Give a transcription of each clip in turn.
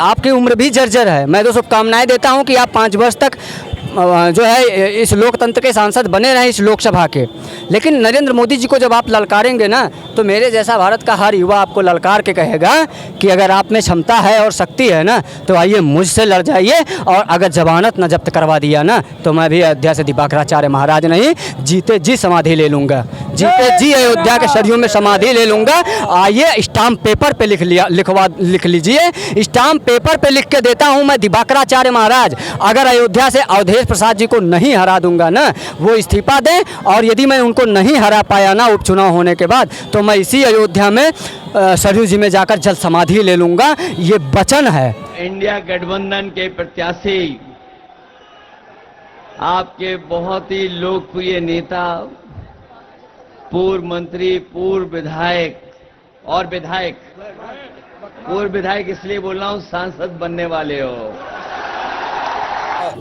आपकी उम्र भी जर्जर है। मैं तो शुभकामनाएं देता हूं कि आप 5 वर्ष तक जो है इस लोकतंत्र के सांसद बने रहें इस लोकसभा के। लेकिन नरेंद्र मोदी जी को जब आप ललकारेंगे ना, तो मेरे जैसा भारत का हर युवा आपको ललकार के कहेगा कि अगर आप में क्षमता है और शक्ति है ना, तो आइए मुझसे लड़ जाइए। और अगर जमानत न जब्त करवा दिया ना, तो मैं भी अयोध्या से दिवाकराचार्य महाराज नहीं, जीते जी समाधि ले लूँगा, जीते जी अयोध्या के सरयू में समाधि ले लूँगा। आइए स्टाम्प पेपर पे लिख लीजिए, स्टाम्प पेपर पे लिख के देता हूँ मैं दिवाकराचार्य महाराज, अगर अयोध्या से अवधेश प्रसाद जी को नहीं हरा दूंगा ना, वो इस्तीफा दें। और यदि मैं उनको नहीं हरा पाया ना उपचुनाव होने के बाद, तो मैं इसी अयोध्या में सरयू जी में जाकर जल समाधि ले लूंगा। ये वचन है। इंडिया गठबंधन के प्रत्याशी आपके बहुत ही लोकप्रिय नेता, पूर्व मंत्री, पूर्व विधायक और पूर्व विधायक इसलिए बोल रहा हूं, सांसद बनने वाले हो।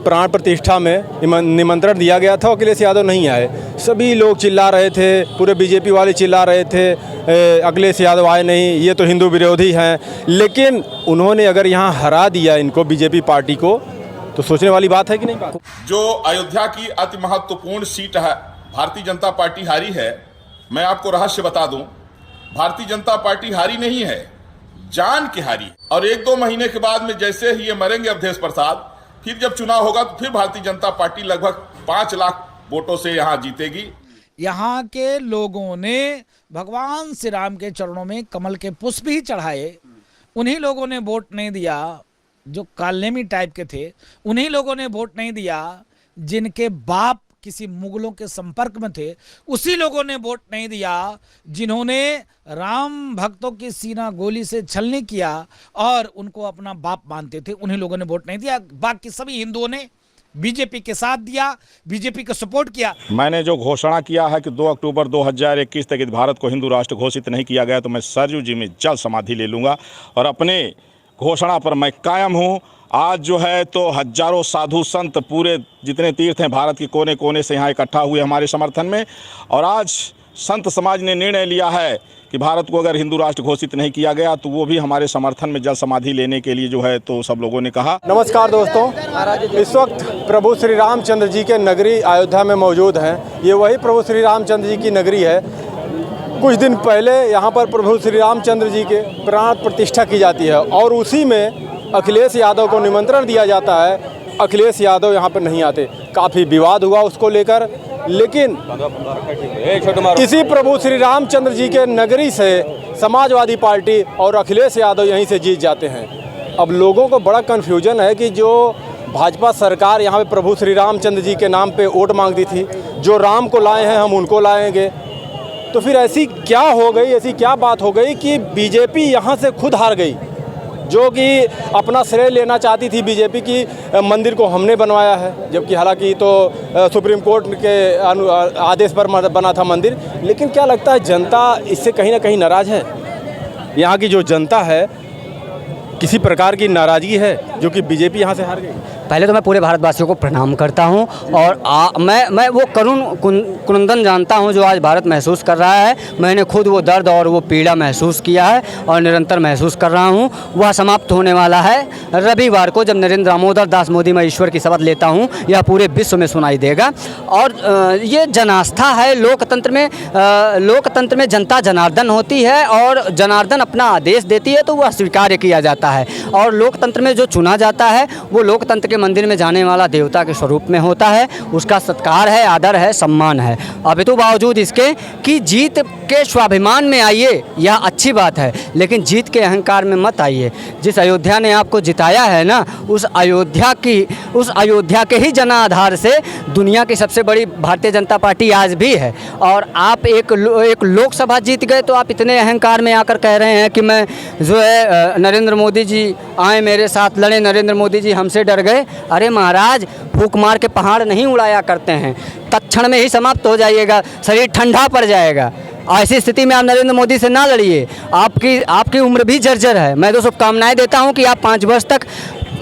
प्राण प्रतिष्ठा में निमंत्रण दिया गया था, अखिलेश यादव नहीं आए। सभी लोग चिल्ला रहे थे, पूरे बीजेपी वाले चिल्ला रहे थे अखिलेश यादव आए नहीं, ये तो हिंदू विरोधी हैं। लेकिन उन्होंने अगर यहाँ हरा दिया इनको, बीजेपी पार्टी को, तो सोचने वाली बात है कि नहीं। जो अयोध्या की अति महत्वपूर्ण सीट है भारतीय जनता पार्टी हारी है। मैं आपको रहस्य बता दूं, भारतीय जनता पार्टी हारी नहीं है, जान के हारी। और 1-2 महीने के बाद में जैसे ही ये मरेंगे अवधेश प्रसाद, फिर जब चुनाव होगा तो फिर भारतीय जनता पार्टी लगभग 5 लाख वोटों से यहाँ जीतेगी। यहाँ के लोगों ने भगवान श्री राम के चरणों में कमल के पुष्प ही चढ़ाए। उन्हीं लोगों ने वोट नहीं दिया जो कालनेमी टाइप के थे, उन्हीं लोगों ने वोट नहीं दिया जिनके बाप किसी मुगलों के संपर्क में थे, उसी लोगों ने वोट नहीं दिया जिन्होंने राम भक्तों की सीना गोली से छलनी किया और उनको अपना बाप मानते थे, उन्हीं लोगों ने वोट नहीं दिया। बाकी सभी हिंदुओं ने बीजेपी के साथ दिया, बीजेपी को सपोर्ट किया। मैंने जो घोषणा किया है कि 2 अक्टूबर 2021 तक भारत को हिंदू राष्ट्र घोषित नहीं किया गया, तो मैं सरयू जी में जल समाधि ले लूँगा और अपने घोषणा पर मैं कायम हूँ। आज जो है तो हजारों साधु संत पूरे जितने तीर्थ हैं भारत के कोने कोने से यहाँ इकट्ठा हुए हमारे समर्थन में। और आज संत समाज ने निर्णय लिया है कि भारत को अगर हिंदू राष्ट्र घोषित नहीं किया गया तो वो भी हमारे समर्थन में जल समाधि लेने के लिए जो है तो सब लोगों ने कहा। नमस्कार दोस्तों, इस वक्त प्रभु श्री रामचंद्र जी के नगरी अयोध्या में मौजूद हैं। ये वही प्रभु श्री रामचंद्र जी की नगरी है। कुछ दिन पहले यहाँ पर प्रभु श्री रामचंद्र जी के प्राण प्रतिष्ठा की जाती है और उसी में अखिलेश यादव को निमंत्रण दिया जाता है। अखिलेश यादव यहाँ पर नहीं आते, काफ़ी विवाद हुआ उसको लेकर। लेकिन किसी प्रभु श्री रामचंद्र जी के नगरी से समाजवादी पार्टी और अखिलेश यादव यहीं से जीत जाते हैं। अब लोगों को बड़ा कन्फ्यूजन है कि जो भाजपा सरकार यहाँ पे प्रभु श्री रामचंद्र जी के नाम पे वोट मांगती थी, जो राम को लाए हैं हम उनको लाएंगे, तो फिर ऐसी क्या हो गई, ऐसी क्या बात हो गई कि बीजेपी यहाँ से खुद हार गई। जो कि अपना श्रेय लेना चाहती थी बीजेपी की मंदिर को हमने बनवाया है, जबकि हालांकि तो सुप्रीम कोर्ट के आदेश पर बना था मंदिर। लेकिन क्या लगता है जनता इससे कहीं ना कहीं नाराज़ है। यहाँ की जो जनता है किसी प्रकार की नाराज़गी है जो कि बीजेपी यहाँ से हार गई। पहले तो मैं पूरे भारतवासियों को प्रणाम करता हूं और मैं वो करुण क्रंदन जानता हूं जो आज भारत महसूस कर रहा है। मैंने खुद वो दर्द और वो पीड़ा महसूस किया है और निरंतर महसूस कर रहा हूं। वह समाप्त होने वाला है रविवार को, जब नरेंद्र दामोदर दास मोदी मैं ईश्वर की शपथ लेता हूं, यह पूरे विश्व में सुनाई देगा। और ये जनास्था है लोकतंत्र में जनता जनार्दन होती है और जनार्दन अपना आदेश देती है तो वह स्वीकार्य किया जाता है। और लोकतंत्र में जो चुना जाता है वो लोकतंत्र के मंदिर में जाने वाला देवता के स्वरूप में होता है, उसका सत्कार है, आदर है, सम्मान है। अभी तो बावजूद इसके कि जीत के स्वाभिमान में आइए, यह अच्छी बात है, लेकिन जीत के अहंकार में मत आइए। जिस अयोध्या ने आपको जिताया है ना, उस अयोध्या के ही जनाधार से दुनिया की सबसे बड़ी भारतीय जनता पार्टी आज भी है। और आप एक लोकसभा जीत गए तो आप इतने अहंकार में आकर कह रहे हैं कि मैं जो है नरेंद्र मोदी जी आए मेरे साथ लड़े, नरेंद्र मोदी जी हमसे डर गए। अरे महाराज, फूंक मार के पहाड़ नहीं उड़ाया करते हैं, तत्क्षण में ही समाप्त हो जाइएगा, शरीर ठंडा पड़ जाएगा। ऐसी स्थिति में आप नरेंद्र मोदी से ना लड़िए, आपकी उम्र भी जर्जर है। मैं तो शुभकामनाएं देता हूं कि आप 5 वर्ष तक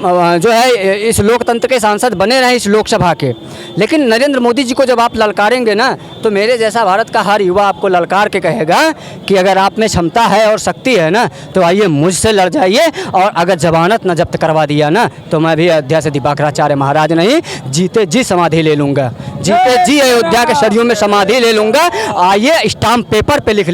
जो है इस लोकतंत्र के सांसद बने रहे इस लोकसभा के। लेकिन नरेंद्र मोदी जी को जब आप ललकारेंगे ना, तो मेरे जैसा भारत का हर युवा आपको ललकार के कहेगा कि अगर आप में क्षमता है और शक्ति है ना, तो आइए मुझसे लड़ जाइए, और अगर जमानत न जब्त करवा दिया ना, तो मैं भी अयोध्या से दीपांकराचार्य महाराज नहीं, जीते जी समाधि ले लूँगा, जीते जी अयोध्या के सरयू में समाधि ले लूँगा। आइए स्टाम्प पेपर पे लिख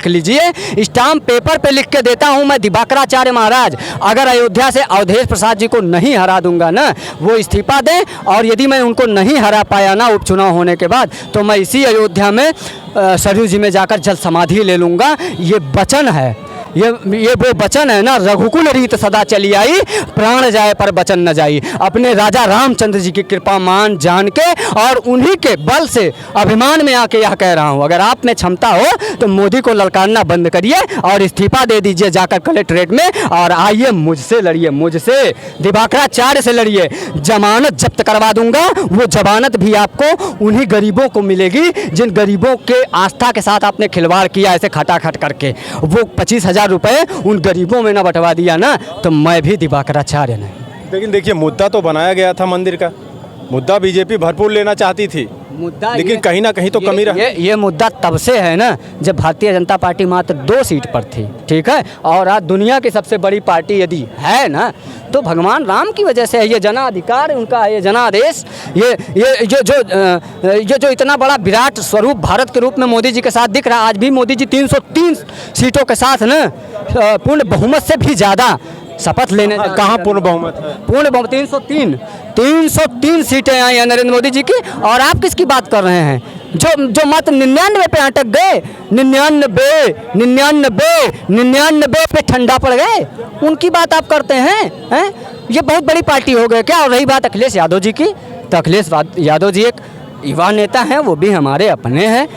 लीजिए, स्टाम्प पेपर पे लिख के देता हूँ मैं, दीपांकराचार्य महाराज अगर अयोध्या से अवधेश प्रसाद जी को नहीं हरा दूंगा ना, वो इस्तीफा दें, और यदि मैं उनको नहीं हरा पाया ना उपचुनाव होने के बाद, तो मैं इसी अयोध्या में सरयू जी में जाकर जल समाधि ले लूँगा। ये वचन है, ये वो वचन है ना, रघुकुल रीत सदा चली आई, प्राण जाए पर वचन न जाई। अपने राजा रामचंद्र जी की कृपा मान जान के और उन्हीं के बल से अभिमान में आके यह कह रहा हूँ, अगर आप में क्षमता हो तो मोदी को ललकारना बंद करिए और इस्तीफा दे दीजिए जाकर कलेक्ट्रेट में, और आइए मुझसे लड़िए, मुझसे दीपांकराचार्य से लड़िए। जमानत जब्त करवा दूंगा, वो जमानत भी आपको उन्हीं गरीबों को मिलेगी जिन गरीबों के आस्था के साथ आपने खिलवाड़ किया ऐसे खटाखट करके। वो 25,000 रुपए उन गरीबों में ना बंटवा दिया ना, तो मैं भी दीपांकराचार्य नहीं। लेकिन देखिए, मुद्दा तो बनाया गया था मंदिर का, मुद्दा बीजेपी भरपूर लेना चाहती थी, मुद्दा लेकिन कहीं ना कहीं तो कमी रही। ये मुद्दा तब से है ना, जब भारतीय जनता पार्टी मात्र 2 सीट पर थी, ठीक है, और आज दुनिया की सबसे बड़ी पार्टी यदि है ना, तो भगवान राम की वजह से है। ये जनाधिकार उनका है, ये जनादेश, ये जो इतना बड़ा विराट स्वरूप भारत के रूप में मोदी जी के साथ दिख रहा है। आज भी मोदी जी 303 सीटों के साथ ना पूर्ण बहुमत से भी ज़्यादा शपथ लेने। कहाँ पूर्ण बहुमत है? पूर्ण बहुमत 303 सीटें आई हैं नरेंद्र मोदी जी की, और आप किसकी बात कर रहे हैं? जो मत 99 पे अटक गए, 99 पे ठंडा पड़ गए, उनकी बात आप करते हैं? ये बहुत बड़ी पार्टी हो गई क्या? और रही बात अखिलेश यादव जी की, तो अखिलेश यादव जी एक युवा नेता हैं, वो भी हमारे अपने हैं।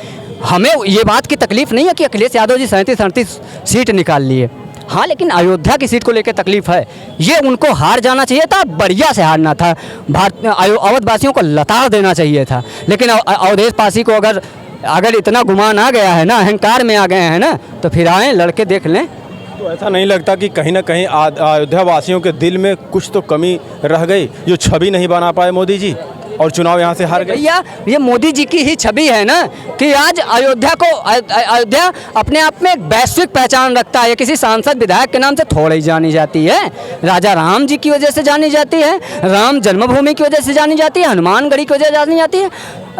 हमें ये बात की तकलीफ नहीं है कि अखिलेश यादव जी 37-38 सीट निकाल लिए, हाँ, लेकिन अयोध्या की सीट को लेकर तकलीफ है। ये उनको हार जाना चाहिए था, बढ़िया से हारना था, अवधवासियों को लताड़ देना चाहिए था। लेकिन अवधेश पासी को अगर इतना गुमान आ गया है ना, अहंकार में आ गए हैं ना, तो फिर आए लड़के देख लें। तो ऐसा नहीं लगता कि कहीं ना कहीं अयोध्या वासियों के दिल में कुछ तो कमी रह गई, जो छवि नहीं बना पाए मोदी जी और चुनाव यहाँ से हार गए? भैया, ये मोदी जी की ही छवि है ना कि आज अयोध्या अपने आप में एक वैश्विक पहचान रखता है। किसी सांसद विधायक के नाम से थोड़ी ही जानी जाती है, राजा राम जी की वजह से जानी जाती है, राम जन्मभूमि की वजह से जानी जाती है, हनुमानगढ़ी की वजह से जानी जाती है।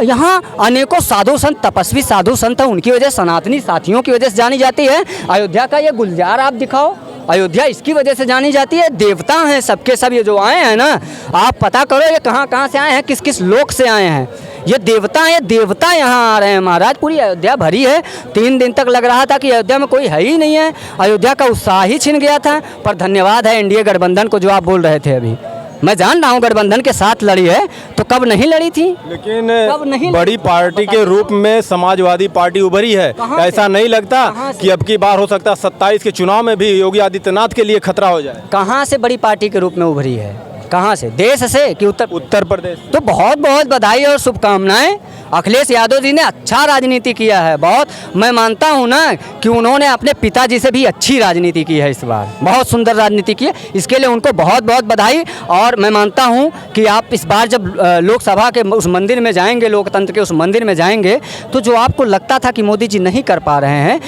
यहाँ अनेकों साधु संत, तपस्वी साधु संत हैं, उनकी वजह, सनातनी साथियों की वजह से जानी जाती है। अयोध्या का ये गुलजार आप दिखाओ, अयोध्या इसकी वजह से जानी जाती है। देवता हैं सबके सब, ये जो आए हैं ना, आप पता करो ये कहाँ से आए हैं, किस किस लोक से आए हैं। ये देवता हैं, देवता यहाँ आ रहे हैं महाराज। पूरी अयोध्या भरी है। 3 दिन तक लग रहा था कि अयोध्या में कोई है ही नहीं है, अयोध्या का उत्साह ही छिन गया था। पर धन्यवाद है एनडीए गठबंधन को, जो आप बोल रहे थे अभी, मैं जान रहा हूँ गठबंधन के साथ लड़ी है, तो कब नहीं लड़ी थी? लेकिन बड़ी पार्टी के रूप में समाजवादी पार्टी उभरी है। ऐसा नहीं लगता कि अब की बार हो सकता है 27 के चुनाव में भी योगी आदित्यनाथ के लिए खतरा हो जाए? कहाँ से बड़ी पार्टी के रूप में उभरी है? कहाँ से? देश से कि उत्तर प्रदेश? तो बहुत बहुत बधाई और शुभकामनाएं। अखिलेश यादव जी ने अच्छा राजनीति किया है, बहुत। मैं मानता हूं ना कि उन्होंने अपने पिताजी से भी अच्छी राजनीति की है, इस बार बहुत सुंदर राजनीति की है, इसके लिए उनको बहुत बहुत बधाई। और मैं मानता हूं कि आप इस बार जब लोकसभा के उस मंदिर में जाएंगे, लोकतंत्र के उस मंदिर में जाएंगे, तो जो आपको लगता था कि मोदी जी नहीं कर पा रहे हैं,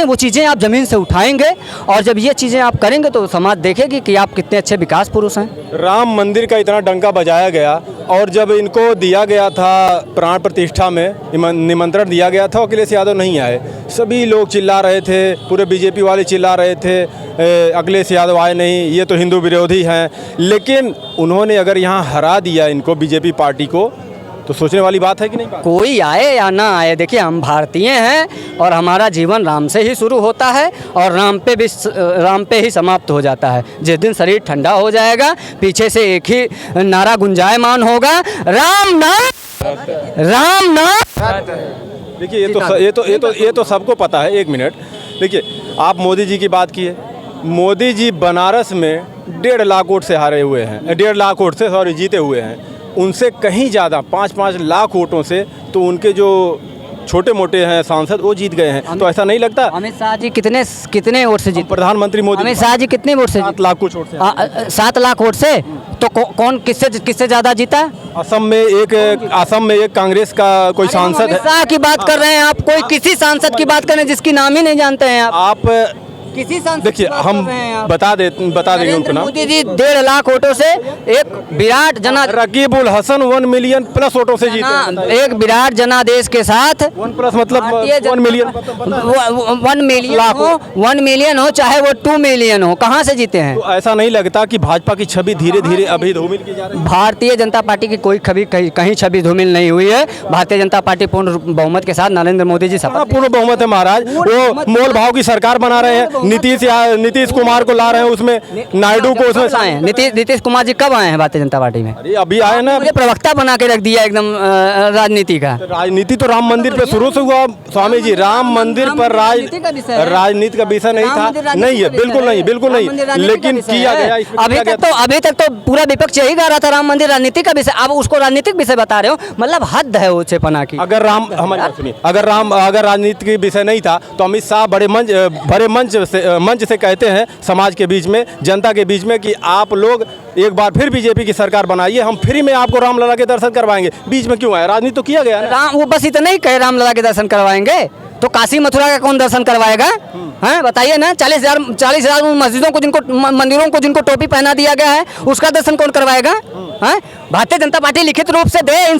वो चीज़ें आप ज़मीन से उठाएंगे, और जब ये चीज़ें आप करेंगे तो समाज देखेगी कि आप कितने अच्छे विकास पुरुष हैं। राम मंदिर का इतना डंका बजाया गया, और जब इनको दिया गया था प्राण प्रतिष्ठा में निमंत्रण दिया गया था, अखिलेश यादव नहीं आए। सभी लोग चिल्ला रहे थे, पूरे बीजेपी वाले चिल्ला रहे थे, अखिलेश यादव आए नहीं, ये तो हिंदू विरोधी हैं। लेकिन उन्होंने अगर यहाँ हरा दिया इनको, बीजेपी पार्टी को, तो सोचने वाली बात है कि नहीं? कोई आए या ना आए, देखिए हम भारतीय हैं और हमारा जीवन राम से ही शुरू होता है और राम पे ही समाप्त हो जाता है। जिस दिन शरीर ठंडा हो जाएगा, पीछे से एक ही नारा गुंजायमान होगा, राम नाम, राम नाम। देखिए ये तो सबको पता है। 1 मिनट, देखिए आप मोदी जी की बात किए, मोदी जी बनारस में 1.5 लाख वोट से हारे हुए हैं, 1.5 लाख वोट से जीते हुए हैं। उनसे कहीं ज़्यादा 5-5 लाख वोटों से तो उनके जो छोटे मोटे हैं सांसद वो जीत गए हैं, तो ऐसा नहीं लगता? अमित शाह जी कितने वोट से जीते? प्रधानमंत्री मोदी अमित शाह जी कितने वोट से 7 लाख कुछ वोट से। 7 लाख वोट से तो कौन किससे ज्यादा जीता? असम में एक कांग्रेस का कोई सांसद अमित है। शाह की बात कर रहे हैं आप, कोई किसी सांसद की बात कर रहे हैं जिसकी नाम ही नहीं जानते हैं आप? किसी सांसद देखिए, की बात हम कर रहे हैं आप? बता देंगे उनका नाम। मोदी जी 1.5 लाख वोटों से एक विराट रकीबुल हसन 1 मिलियन प्लस वोटों से जीते हैं। एक विराट जनादेश के साथ 1 प्लस मतलब 1 मिलियन 1 मिलियन हो चाहे वो 2 मिलियन हो, कहाँ से जीते हैं? तो ऐसा नहीं लगता कि भाजपा की छवि धीरे धीरे अभी धूमिल की जा रही है? भारतीय जनता पार्टी की कोई कहीं छवि धूमिल नहीं हुई है। भारतीय जनता पार्टी पूर्ण बहुमत के साथ नरेंद्र मोदी जी कहाँ शपथ पूर्ण बहुमत है महाराज? वो मोल भाव की सरकार बना रहे हैं, नीतीश कुमार को ला रहे हैं, उसमें नायडू को उसमें आए हैं। नीतीश कुमार जी कब आए हैं भारतीय जनता पार्टी में? अरे अभी आए ना। मुझे प्रवक्ता बना के रख दिया एकदम राजनीति का। राजनीति तो राम मंदिर पे शुरू से हुआ स्वामी जी। राम मंदिर पर राजनीति का विषय नहीं था, नहीं है, बिल्कुल नहीं, लेकिन किया गया। अभी तक तो पूरा विपक्ष यही कह रहा था राम मंदिर राजनीति का विषय, अब उसको राजनीतिक विषय बता रहे हो, मतलब हद है ओछेपना की। अगर हमारी बात सुनिए, अगर राजनीति के विषय नहीं था तो अमित शाह बड़े मंच से कहते हैं समाज के बीच में, जनता के बीच में कि आप लोग एक बार फिर बीजेपी की सरकार बनाइए, हम फ्री में आपको रामलला के दर्शन करवाएंगे। बीच में क्यों आया? राजनीति तो किया गया है। वो बस इतना ही कहे रामलला के दर्शन करवाएंगे, तो काशी मथुरा का कौन दर्शन करवाएगा? हैं बताइए ना। 40,000 मस्जिदों को मंदिरों को जिनको टोपी पहना दिया गया है, उसका दर्शन कौन करवाएगा? हैं भारतीय जनता पार्टी लिखित रूप से दे, इन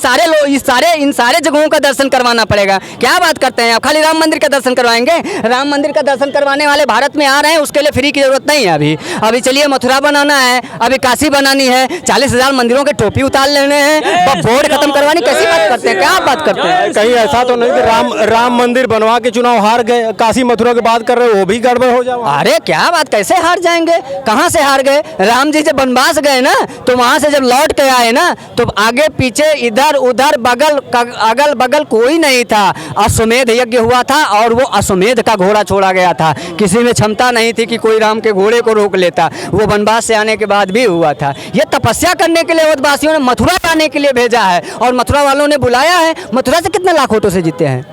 सारे जगहों का दर्शन करवाना पड़ेगा। क्या बात करते हैं आप? खाली राम मंदिर का दर्शन करवाएंगे? राम मंदिर का दर्शन करवाने वाले भारत में आ रहे हैं, उसके लिए फ्री की जरूरत नहीं है। अभी चलिए मथुरा बनाना है, अभी काशी बनानी है, 40,000 मंदिरों के टोपी उतार लेने हैं, बोर्ड खत्म करवानी, कैसी बात करते हैं? क्या बात करते हैं? कहीं ऐसा तो नहीं कि राम मंदिर बनवा के चुनाव हार गए, काशी मथुरा की बात कर रहे हो, वो भी गड़बड़ हो जाए? अरे क्या बात, कैसे हार जाएंगे? कहाँ से हार गए? राम जी जब वनवास गए ना, तो वहां से जब लौट के आए ना, तो आगे पीछे इधर उधर अगल बगल कोई नहीं था। अश्वमेध यज्ञ हुआ था और वो अश्वमेध का घोड़ा छोड़ा गया था। किसी में क्षमता नहीं थी कि कोई राम के घोड़े को रोक लेता। वो वनवास से आने के बाद भी हुआ था। ये तपस्या करने के लिए अयोध्यावासियों ने मथुरा जाने के लिए भेजा है और मथुरा वालों ने बुलाया है। मथुरा से कितने लाख वोटों से जीते हैं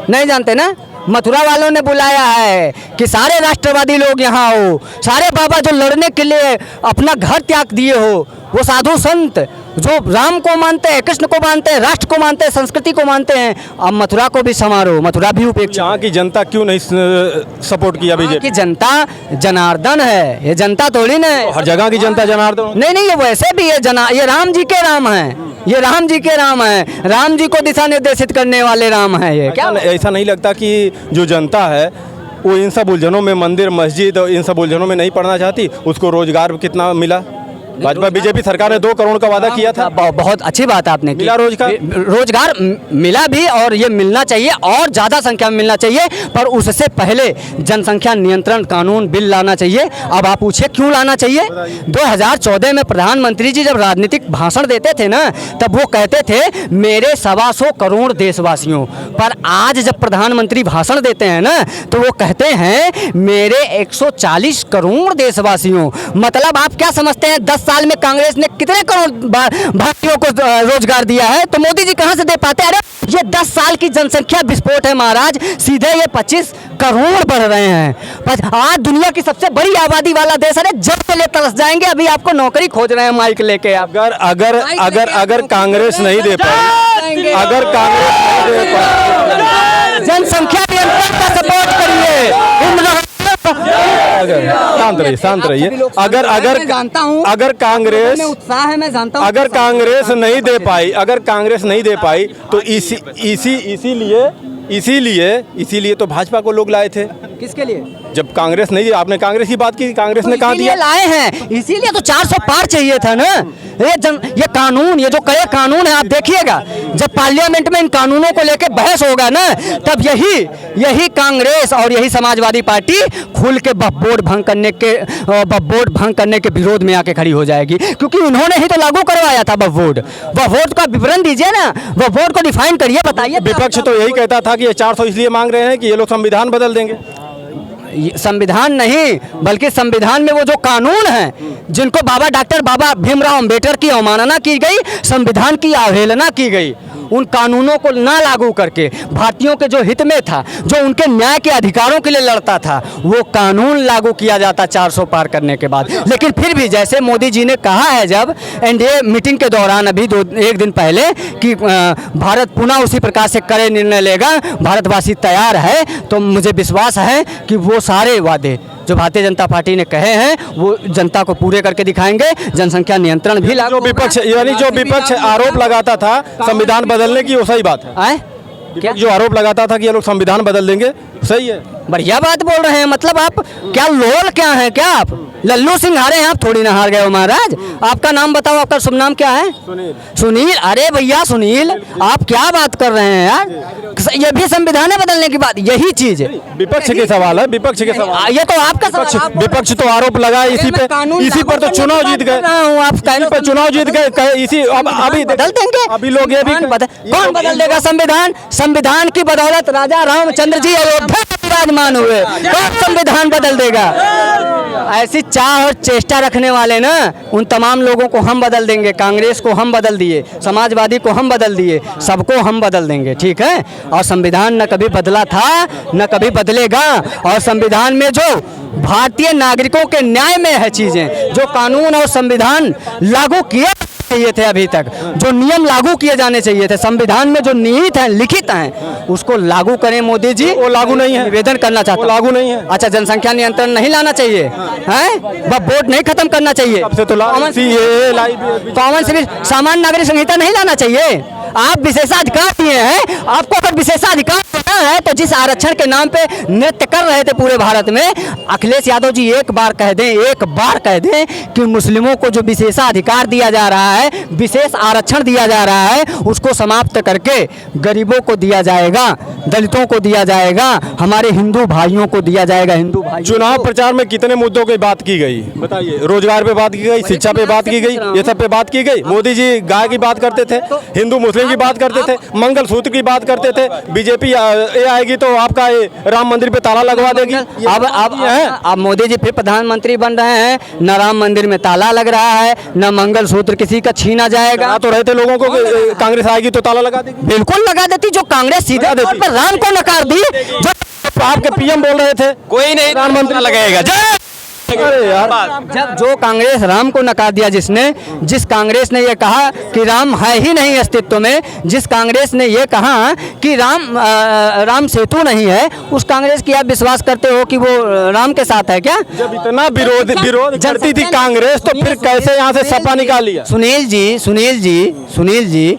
नहीं जानते ना? मथुरा वालों ने बुलाया है कि सारे राष्ट्रवादी लोग यहाँ हो, सारे बाबा जो लड़ने के लिए अपना घर त्याग दिए हो, वो साधु संत जो राम को मानते हैं, कृष्ण को मानते हैं, राष्ट्र को मानते हैं, संस्कृति को मानते हैं, अब मथुरा को भी समारो। मथुरा भी उपेक्षा। यहाँ की जनता क्यों नहीं सपोर्ट किया बीजेपी? की जनता जनार्दन है, ये जनता थोड़ी ना है। हर जगह की जनता जनार्दन नहीं, ये वैसे भी ये राम जी के राम हैं, ये राम जी के राम हैं, राम जी को दिशा निर्देशित करने वाले राम हैं। ये क्या ऐसा नहीं लगता कि जो जनता है वो इन सब उलझनों में, मंदिर मस्जिद इन सब उलझनों में नहीं पड़ना चाहती? उसको रोजगार कितना मिला? भाजपा बीजेपी सरकार ने 2 करोड़ का वादा किया था। बहुत अच्छी बात आपने की। मिला रोजगार मिला भी, और ये मिलना चाहिए और ज़्यादा संख्या में मिलना चाहिए, पर उससे पहले जनसंख्या नियंत्रण कानून बिल लाना चाहिए। अब आप पूछे क्यों लाना चाहिए? 2014 में प्रधानमंत्री जी जब राजनीतिक भाषण देते थे ना, तब वो कहते थे मेरे 125 करोड़ देशवासियों, पर आज जब प्रधानमंत्री भाषण देते हैं ना, तो वो कहते हैं मेरे 140 करोड़ देशवासियों। मतलब आप क्या समझते हैं 10 साल में कांग्रेस ने कितने करोड़ भारतीयों को रोजगार दिया है? तो मोदी जी कहां से दे पाते? अरे ये 10 साल की जनसंख्या विस्फोट है महाराज। सीधे ये 25 करोड़ बढ़ रहे हैं। आज दुनिया की सबसे बड़ी आबादी वाला देश है। जब से ले तरस जाएंगे। अभी आपको नौकरी खोज रहे हैं माइक लेके। अगर कांग्रेस नहीं दे पाई, अगर कांग्रेस नहीं दे पाई, जनसंख्या नियंत्रण का सपोर्ट करिए। शांत रहिए। अगर कांग्रेस उत्साह है, मैं जानता हूँ। अगर कांग्रेस नहीं दे पाई तो इसीलिए तो भाजपा को लोग लाए थे। किसके लिए? जब कांग्रेस नहीं, आपने कांग्रेस की बात की, कांग्रेस ने कहा दिया लाए हैं, इसीलिए तो 400 पार चाहिए था ना। ये कानून, ये जो कड़े कानून है, आप देखिएगा जब पार्लियामेंट में इन कानूनों को लेकर बहस होगा ना, तब यही कांग्रेस और यही समाजवादी पार्टी खुल के वक्फ बोर्ड भंग करने के विरोध में आके खड़ी हो जाएगी, क्योंकि उन्होंने ही तो लागू करवाया था वक्फ बोर्ड का विवरण दीजिए ना, वक्फ बोर्ड को डिफाइन करिए, बताइए। विपक्ष तो यही कहता था कि ये 400 इसलिए मांग रहे हैं कि ये लोग संविधान बदल देंगे। संविधान नहीं, बल्कि संविधान में वो जो कानून हैं जिनको डॉक्टर बाबा भीमराव अंबेडकर की अवमानना की गई, संविधान की अवहेलना की गई, उन कानूनों को ना लागू करके भारतीयों के जो हित में था, जो उनके न्याय के अधिकारों के लिए लड़ता था, वो कानून लागू किया जाता 400 पार करने के बाद। लेकिन फिर भी जैसे मोदी जी ने कहा है जब एनडीए मीटिंग के दौरान अभी एक दिन पहले कि भारत पुनः उसी प्रकार से कड़े निर्णय लेगा, भारतवासी तैयार है, तो मुझे विश्वास है कि वो सारे वादे जो भारतीय जनता पार्टी ने कहे हैं वो जनता को पूरे करके दिखाएंगे। जनसंख्या नियंत्रण भी लागू जो विपक्ष यानी जो विपक्ष आरोप लगाता था संविधान बदलने की, वो सही बात है। क्या जो आरोप लगाता था कि ये लोग संविधान बदल देंगे, सही है, बढ़िया बात बोल रहे हैं। मतलब आप क्या लोल क्या है, क्या आप लल्लू सिंह हारे हैं? आप थोड़ी ना हार गए हो महाराज। आपका नाम बताओ, आपका शुभ नाम क्या है? सुनील। अरे भैया सुनील, आप क्या बात कर रहे हैं यार? ये भी संविधान है बदलने की बात, यही चीज है। विपक्ष के सवाल है, विपक्ष के सवाल। ये तो आपका सवाल। विपक्ष तो आरोप लगाए इसी पर तो चुनाव जीत गए। आप चुनाव जीत गए इसी। अब अभी बदल देंगे, अभी लोग ये भी कौन बदल देगा संविधान? संविधान की बदौलत राजा रामचंद्र जी अयोध्या विराजमान हुए, कौन संविधान बदल देगा? ऐसी चाह और चेष्टा रखने वाले ना, उन तमाम लोगों को हम बदल देंगे। कांग्रेस को हम बदल दिए, समाजवादी को हम बदल दिए, सबको हम बदल देंगे, ठीक है। और संविधान न कभी बदला था न कभी बदलेगा। और संविधान में जो भारतीय नागरिकों के न्याय में है चीजें, जो कानून और संविधान लागू किए चाहिए थे, अभी तक जो नियम लागू किए जाने चाहिए थे, संविधान में जो निहित हैं, लिखित हैं, उसको लागू करें मोदी जी। वो लागू नहीं है, निवेदन करना चाहता हूं। लागू नहीं है। अच्छा, जनसंख्या नियंत्रण नहीं लाना चाहिए हैं? वोट नहीं खत्म करना चाहिए। कॉमन सिविल सामान्य नागरिक संहिता नहीं लाना चाहिए। आप विशेषाधिकार दिए हैं, आपको अगर विशेषाधिकार देना है तो जिस आरक्षण के नाम पे नृत्य कर रहे थे पूरे भारत में, अखिलेश यादव जी एक बार कह दें कि मुस्लिमों को जो विशेषाधिकार दिया जा रहा है, विशेष आरक्षण दिया जा रहा है, उसको समाप्त करके गरीबों को दिया जाएगा, दलितों को दिया जाएगा, हमारे हिंदू भाइयों को दिया जाएगा। हिंदू भाई चुनाव प्रचार में कितने मुद्दों की बात की गई बताइए? रोजगार पे बात की गई, शिक्षा पे बात की गई, ये सब पे बात की गई। मोदी जी गाय की बात करते थे, हिंदू मुस्लिम की बात करते थे, मंगलसूत्र की बात करते थे। बीजेपी आएगी तो आपका राम मंदिर पे ताला लगवा देगी। अब मोदी जी फिर प्रधानमंत्री बन रहे हैं, न राम मंदिर में ताला लग रहा है, न मंगलसूत्र किसी का छीना जाएगा। तो रहते लोगों को कांग्रेस आएगी तो ताला लगा देगी। बिल्कुल लगा देती। जो कांग्रेस सीधे तौर पर राम को नकार दी, जो आपके पीएम बोल रहे थे कोई नहीं प्रधानमंत्री लगाएगा। अरे यार, जब जो कांग्रेस राम को नकार दिया, जिस कांग्रेस ने ये कहा कि राम है ही नहीं अस्तित्व में, जिस कांग्रेस ने ये कहा कि राम सेतु नहीं है, उस कांग्रेस की आप विश्वास करते हो कि वो राम के साथ है क्या? जब इतना विरोध करती थी कांग्रेस, तो फिर कैसे यहाँ से सपा निकाल लिया? सुनील जी,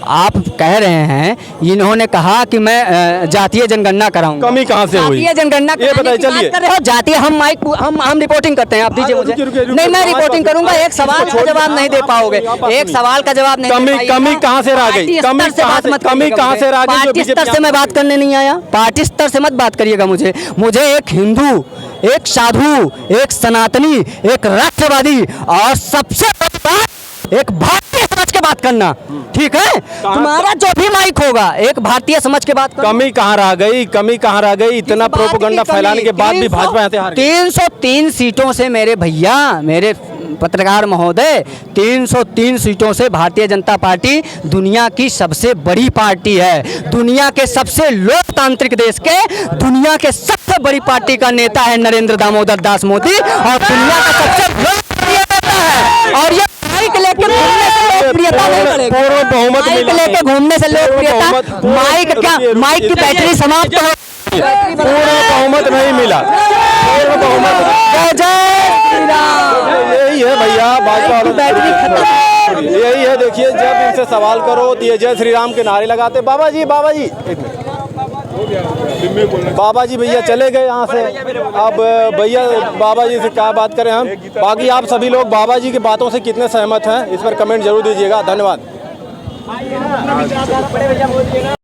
आप कह रहे हैं, इन्होंने कहा कि मैं जातीय जनगणना कराऊंगा। कमी कहाँ से हुई? जातीय जनगणना ये बताइए, चलिए। जातीय हम रिपोर्टिंग करते हैं, आप दीजिए मुझे। नहीं, मैं रिपोर्टिंग करूंगा। एक सवाल का जवाब नहीं दे पाओगे, एक सवाल का जवाब नहीं। कमी कहाँ से रह गई? कमी कहाँ से रह गई? पार्टी स्तर से मैं बात करने नहीं आया, पार्टी स्तर से मत बात करिएगा मुझे। एक हिंदू, एक साधु, एक सनातनी, एक राष्ट्रवादी और सबसे एक भारतीय समाज के बात करना, ठीक है? तुम्हारा जो भी माइक होगा, एक भारतीय समाज के बात करना। कमी कहाँ रह गई? इतना प्रोपेगेंडा फैलाने के बाद भी भाजपा यहाँ से हार गई। 303 सीटों से मेरे भैया, मेरे पत्रकार महोदय, 303 सीटों से भारतीय जनता पार्टी दुनिया की सबसे बड़ी पार्टी है। दुनिया के सबसे लोकतांत्रिक देश के दुनिया के सबसे बड़ी पार्टी का नेता है नरेंद्र दामोदर दास मोदी, और दुनिया का सबसे लोकप्रिय नेता है। और ये माइक लेके घूमने से लोकप्रियता नहीं बढ़ेगी। पूर्ण बहुमत लेके घूमने से लोकप्रियता, माइक की बैटरी समाप्त हो, पूर्ण बहुमत नहीं मिला। यही है भैया, यही है। देखिए, जब इनसे सवाल करो तो ये जय श्री राम के नारे लगाते। बाबा जी भैया चले गए यहाँ से। अब भैया बाबा जी से क्या बात करें हम? बाकी आप सभी लोग बाबा जी की बातों से कितने सहमत हैं, इस पर कमेंट जरूर दीजिएगा। धन्यवाद।